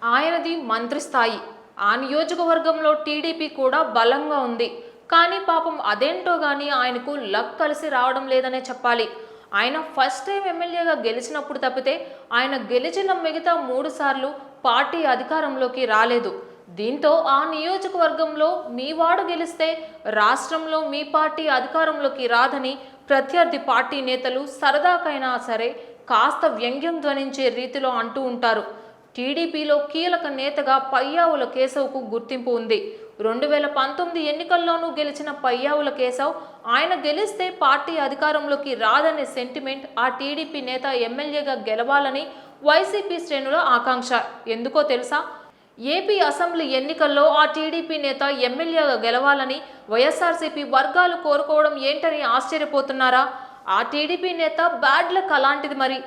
ఆయనది మంత్రి స్థాయి. ఆ నియోజకవర్గంలో టీడీపీ కూడా బలంగా ఉంది. కానీ పాపం అదేంటో గానీ ఆయనకు లక్ కలిసి రావడం లేదనే చెప్పాలి. ఆయన ఫస్ట్ టైం ఎమ్మెల్యేగా గెలిచినప్పుడు తప్పితే ఆయన గెలిచిన మిగతా 3 సార్లు పార్టీ అధికారంలోకి రాలేదు. దీంతో ఆ నియోజకవర్గంలో మీ వాడు గెలిస్తే రాష్ట్రంలో మీ పార్టీ అధికారంలోకి రాదని ప్రత్యర్థి పార్టీ నేతలు సరదాకైనా సరే కాస్త వ్యంగ్యం ధ్వనించే రీతిలో అంటూ ఉంటారు. టీడీపీలో కీలక నేతగా పయ్యావుల కేశవ్కు గుర్తింపు ఉంది. 2019 ఎన్నికల్లోనూ గెలిచిన పయ్యావుల కేశవ్ ఆయన గెలిస్తే పార్టీ అధికారంలోకి రాదనే సెంటిమెంట్ ఆ టీడీపీ నేత ఎమ్మెల్యేగా గెలవాలని వైసీపీ శ్రేణుల ఆకాంక్ష. ఎందుకో తెలుసా? ఏపీ అసెంబ్లీ ఎన్నికల్లో ఆ టీడీపీ నేత ఎమ్మెల్యేగా గెలవాలని వైఎస్ఆర్సీపీ వర్గాలు కోరుకోవడం ఏంటని ఆశ్చర్యపోతున్నారా? ఆ టీడీపీ నేత బ్యాడ్ లక్ అలాంటిది మరి.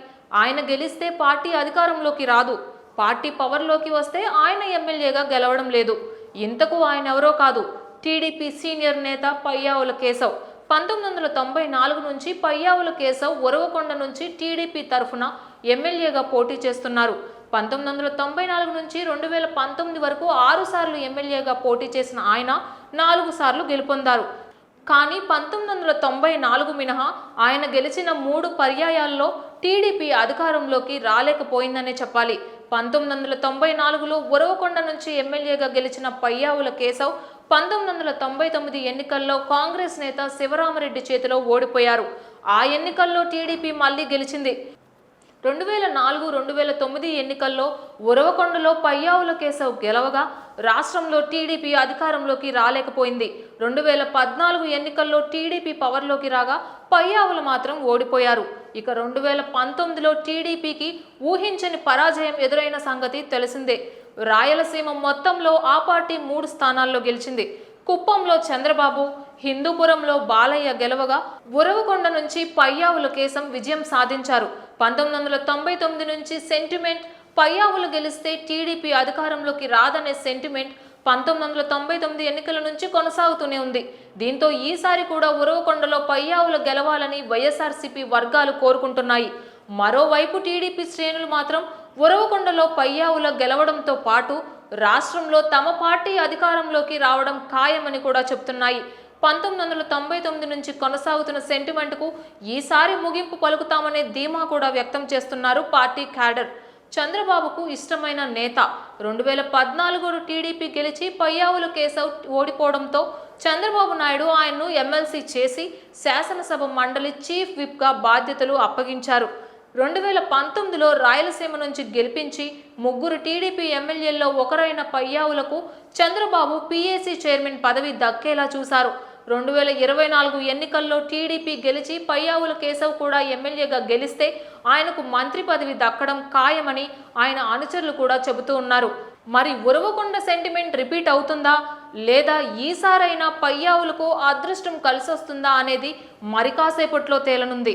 ఆయన గెలిస్తే పార్టీ అధికారంలోకి రాదు. పార్టీ పవర్లోకి వస్తే ఆయన ఎమ్మెల్యేగా గెలవడం లేదు. ఇంతకు ఆయన ఎవరో కాదు, టీడీపీ సీనియర్ నేత పయ్యావుల కేశవ్. 1994 నుంచి పయ్యావుల కేశవ్ ఉరవకొండ నుంచి టీడీపీ తరఫున ఎమ్మెల్యేగా పోటీ చేస్తున్నారు. 1994 నుంచి 2019 వరకు 6 సార్లు ఎమ్మెల్యేగా పోటీ చేసిన ఆయన 4 సార్లు గెలుపొందారు. కానీ 1994 మినహా ఆయన గెలిచిన 3 పర్యాయాల్లో టీడీపీ అధికారంలోకి రాలేకపోయిందనే చెప్పాలి. 1994లో ఉరవకొండ నుంచి ఎమ్మెల్యేగా గెలిచిన పయ్యావుల కేశవ్ 1999 ఎన్నికల్లో కాంగ్రెస్ నేత శివరామరెడ్డి చేతిలో ఓడిపోయారు. ఆ ఎన్నికల్లో టీడీపీ మళ్లీ గెలిచింది. 2004-2009 ఎన్నికల్లో ఉరవకొండలో పయ్యావుల కేశవ్ గెలవగా రాష్ట్రంలో టీడీపీ అధికారంలోకి రాలేకపోయింది. 2014 ఎన్నికల్లో టీడీపీ పవర్లోకి రాగా పయ్యావులు మాత్రం ఓడిపోయారు. ఇక 2019లో టీడీపీకి ఊహించని పరాజయం ఎదురైన సంగతి తెలిసిందే. రాయలసీమ మొత్తంలో ఆ పార్టీ 3 స్థానాల్లో గెలిచింది. కుప్పంలో చంద్రబాబు, హిందూపురంలో బాలయ్య గెలవగా ఉరవకొండ నుంచి పయ్యావుల కేశవ్ విజయం సాధించారు. 1999 నుంచి సెంటిమెంట్ పయ్యావులు గెలిస్తే టీడీపీ అధికారంలోకి రాదనే సెంటిమెంట్ 1999 ఎన్నికల నుంచి కొనసాగుతూనే ఉంది. దీంతో ఈసారి కూడా ఉరవకొండలో పయ్యావులు గెలవాలని వైఎస్ఆర్సీపీ వర్గాలు కోరుకుంటున్నాయి. మరోవైపు టీడీపీ శ్రేణులు మాత్రం ఉరవకొండలో పయ్యావుల గెలవడంతో పాటు రాష్ట్రంలో తమ పార్టీ అధికారంలోకి రావడం ఖాయమని కూడా చెప్తున్నాయి. 1999 నుంచి కొనసాగుతున్న సెంటిమెంట్కు ఈసారి ముగింపు పలుకుతామనే ధీమా కూడా వ్యక్తం చేస్తున్నారు పార్టీ క్యాడర్. చంద్రబాబుకు ఇష్టమైన నేత. 2014 టీడీపీ గెలిచి పయ్యావుల కేశవ్ ఓడిపోవడంతో చంద్రబాబు నాయుడు ఆయన్ను ఎమ్మెల్సీ చేసి శాసనసభ మండలి చీఫ్ విప్గా బాధ్యతలు అప్పగించారు. 2019లో రాయలసీమ నుంచి గెలిపించి 3 టీడీపీ ఎమ్మెల్యేల్లో ఒకరైన పయ్యావులకు చంద్రబాబు పీఏసీ చైర్మన్ పదవి దక్కేలా చూశారు. 2024 ఎన్నికల్లో టీడీపీ గెలిచి పయ్యావుల కేశవ్ కూడా ఎమ్మెల్యేగా గెలిస్తే ఆయనకు మంత్రి పదవి దక్కడం ఖాయమని ఆయన అనుచరులు కూడా చెబుతూ ఉన్నారు. మరి ఉరవకొండ సెంటిమెంట్ రిపీట్ అవుతుందా లేదా ఈసారైనా పయ్యావులకు అదృష్టం కలిసొస్తుందా అనేది మరి కాసేపట్లో తేలనుంది.